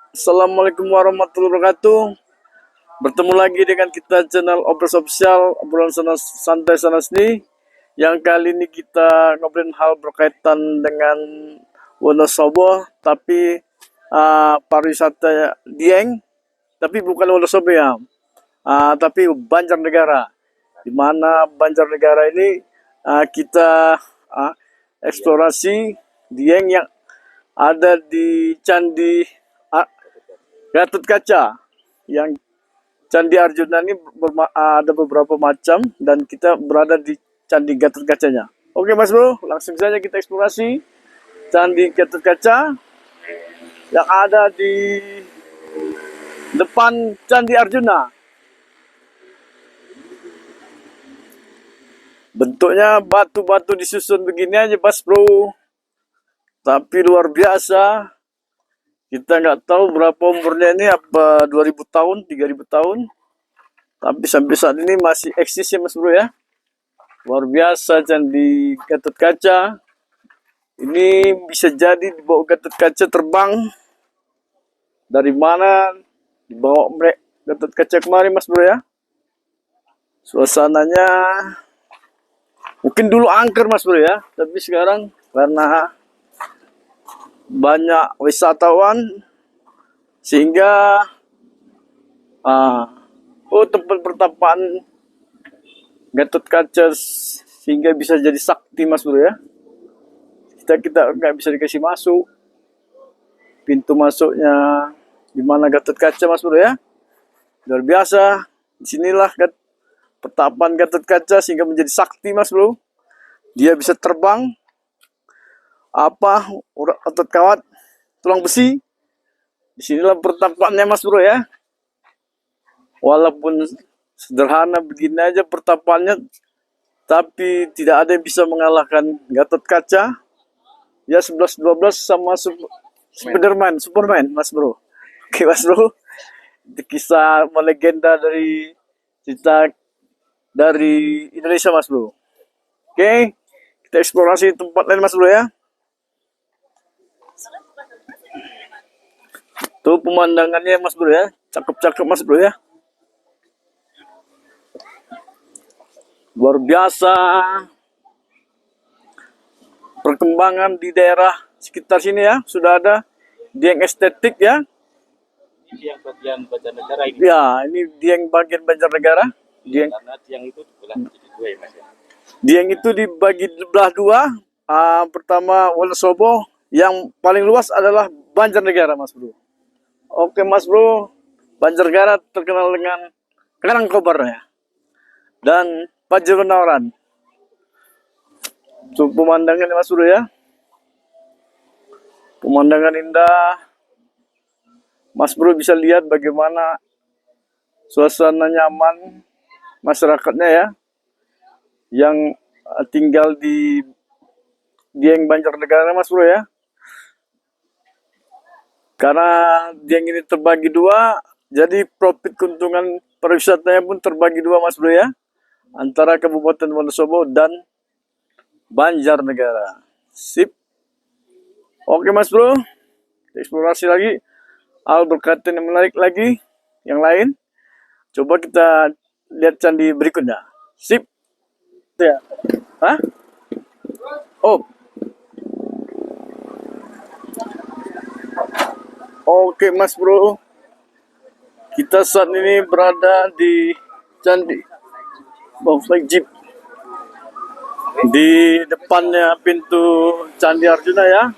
Assalamualaikum warahmatullahi wabarakatuh. Bertemu lagi dengan kita channel Obras Official, obrolan sana, santai sana sini. Yang kali ini kita ngobrolin hal berkaitan dengan Wonosobo, tapi pariwisata Dieng, tapi bukan Wonosobo ya, tapi Banjarnegara. Di mana Banjarnegara ini kita eksplorasi Dieng yang ada di Candi Gatot Kaca. Yang Candi Arjuna ini ada beberapa macam dan kita berada di Candi Gatot Kacanya. Oke Mas Bro, langsung saja kita eksplorasi Candi Gatot Kaca yang ada di depan Candi Arjuna. Bentuknya batu-batu disusun begini aja Mas Bro. Tapi luar biasa. Kita nggak tahu berapa umurnya ini, apa 2000 tahun, 3000 tahun. Tapi sampai saat ini masih eksis ya Mas Bro ya. Luar biasa Candi Gatot Kaca. Ini bisa jadi dibawa Gatot Kaca terbang. Dari mana dibawa Gatot Kaca kemarin Mas Bro ya. Suasananya mungkin dulu angker Mas Bro ya. Tapi sekarang karena banyak wisatawan sehingga tempat pertapaan Gatot Kaca sehingga bisa jadi sakti Mas Bro ya. Kita nggak bisa dikasih masuk. Pintu masuknya di mana Gatot Kaca Mas Bro ya. Luar biasa. Disinilah pertapaan Gatot Kaca sehingga menjadi sakti Mas Bro. Dia bisa terbang otot kawat tulang besi. Disinilah pertapaannya Mas Bro ya. Walaupun sederhana begini aja pertapaannya, tapi tidak ada yang bisa mengalahkan Gatot Kaca. Ya 11-12 sama Superman Mas Bro. Oke Mas Bro, itu kisah melegenda dari cerita dari Indonesia Mas Bro. Oke, kita eksplorasi tempat lain Mas Bro ya. Tuh pemandangannya Mas Bro ya, cakep-cakep Mas Bro ya. Luar biasa perkembangan di daerah sekitar sini ya, sudah ada Dieng estetik ya. Ini yang bagian Banjarnegara ini. Ya, ini Dieng bagian Banjarnegara. Karena Dieng itu dibelah jadi dua ya Mas ya. Dieng itu dibagi belah dua. Pertama Wonosobo, yang paling luas adalah Banjarnegara Mas Bro. Oke Mas Bro, Banjarnegara terkenal dengan Karangkobar ya. Dan Pajeronaran. Tuh pemandangan Mas Bro ya. Pemandangan indah. Mas Bro bisa lihat bagaimana suasana nyaman masyarakatnya ya. Yang tinggal di Dieng Banjarnegara Mas Bro ya. Karena Dieng ini terbagi dua, jadi profit keuntungan pariwisatanya pun terbagi dua Mas Bro ya. Antara Kabupaten Wonosobo dan Banjarnegara. Sip. Oke Mas Bro, eksplorasi lagi hal berkaitan yang menarik lagi yang lain. Coba kita lihat candi berikutnya. Sip. Ya. Hah? Oh. Oke Mas Bro, kita saat ini berada di Candi Flagship. Di depannya pintu Candi Arjuna ya.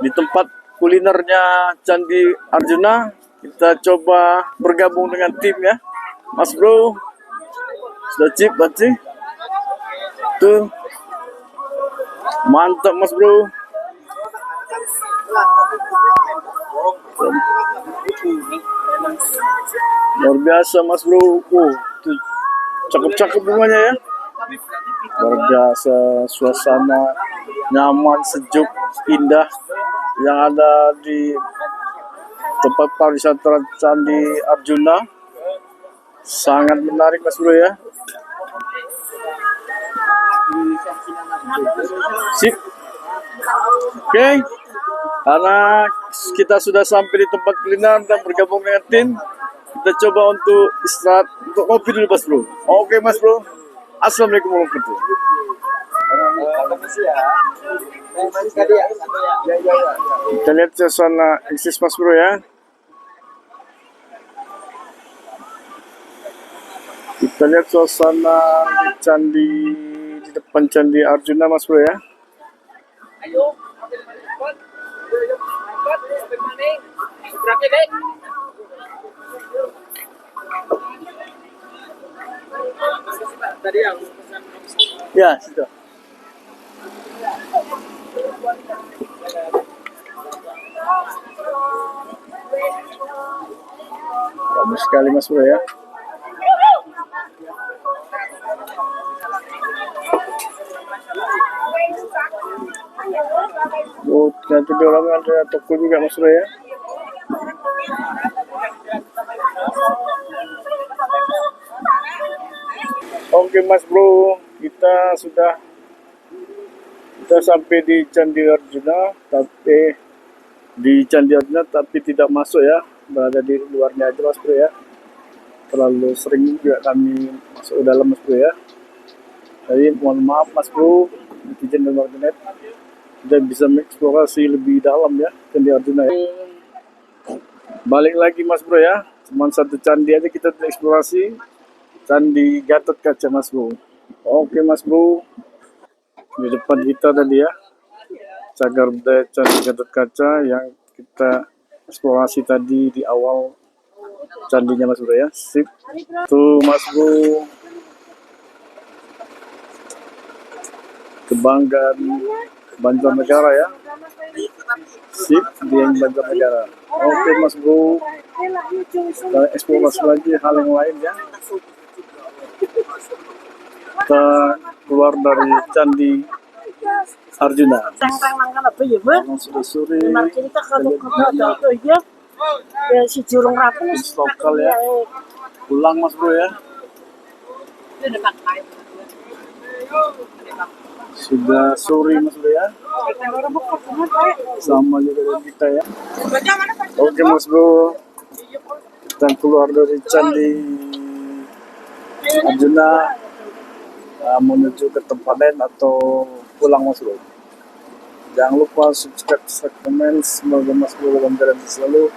Di tempat kulinernya Candi Arjuna, kita coba bergabung dengan tim ya. Mas Bro, sudah chip berarti. Tuh. Mantap Mas Bro. Luar biasa Mas Bro. Tuh cakep-cakep bunganya ya. Luar biasa, suasana nyaman, sejuk, indah yang ada di tempat pariwisata Candi Arjuna. Sangat menarik Mas Bro ya. Sip. Oke. Karena kita sudah sampai di tempat kuliner dan bergabung dengan tim, kita coba untuk istirahat, untuk kopi dulu Mas Bro. Oke Mas Bro. Assalamualaikum warahmatullahi wabarakatuh. Kita lihat suasana eksis Mas Bro ya. Kita lihat suasana di candi, di depan candi Arjuna Mas Bro ya. Ya, sudah. Bagus sekali Mas Bro ya. Oh, ternyata di orang ada toko juga Mas Bro ya. Oke Mas Bro, kita sudah sampai di Candi Arjuna, tapi tidak masuk ya, berada di luarnya aja Mas Bro ya. Terlalu sering juga kami masuk ke dalam Mas Bro ya. Jadi mohon maaf Mas Bro, netizen dan warganet, kita bisa mengeksplorasi lebih dalam ya Candi Arjuna ya. Balik lagi Mas Bro ya, cuma satu candi aja kita eksplorasi, Candi Gatot Kaca Mas Bro. Oke Mas Bro, di depan kita tadi ya, cagar budaya Candi Gatot Kaca yang kita eksplorasi tadi di awal candinya Mas Bro ya. Sip. Tuh Mas Bro, kebanggaan Banjarnegara ya. Sip, dia yang Banjarnegara. Oke Mas Bro, kita eksplorasi lagi hal yang lain ya. Kita keluar dari Candi Arjuna. Sudah sore. Si jurung rapi Lokal ya. Pulang Mas Bro ya. Sudah sore Mas Bro ya. Sama juga dengan kita ya. Oke Mas Bro, kita keluar dari Candi Arjuna menuju ke tempat lain atau pulang Mas Bro. Jangan lupa subscribe, komen. Semoga Mas Bro dalam keadaan selalu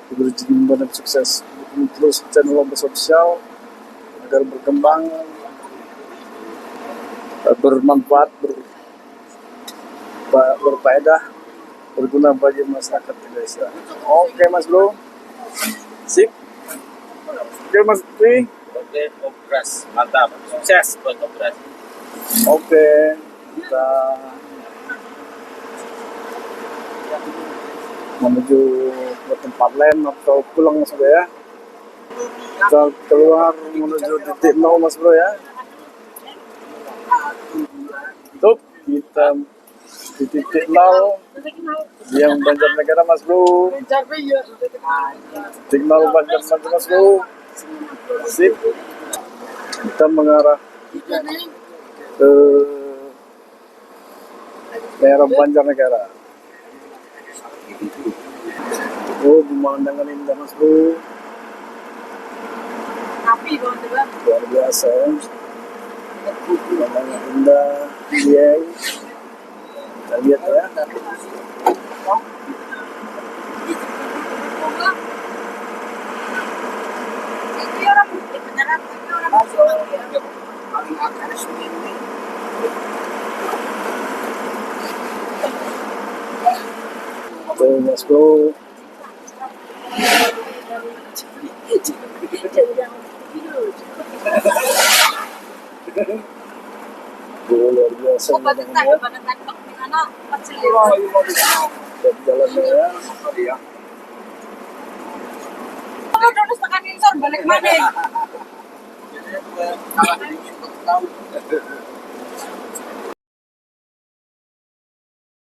diberi jiwa dan sukses. Dukung terus channel Obras Official agar berkembang, bermanfaat, berfaedah, berguna bagi masyarakat Indonesia. Oke Mas Bro, sip. Oke Mas Tri. Oke, Obras. Mantap. Sukses buat Obras. Oke, kita menuju ke tempat lain atau pulang Mas Bro ya. Kita keluar menuju titik 0 Mas Bro ya. Tuh, kita di titik 0 yang Banjarnegara Mas Bro. Titik 0 Banjarnegara Mas Bro. Sip. Kita mengarah ke daerah Banjarnegara. Oh, pemandangan indah Mas Bro. Luar biasa ya. Pemandangan indah, Dieng. Kita lihat ya. Tuh Mas Bro. Luar biasa jalannya ya. Kalau terus tekan insor balik mana?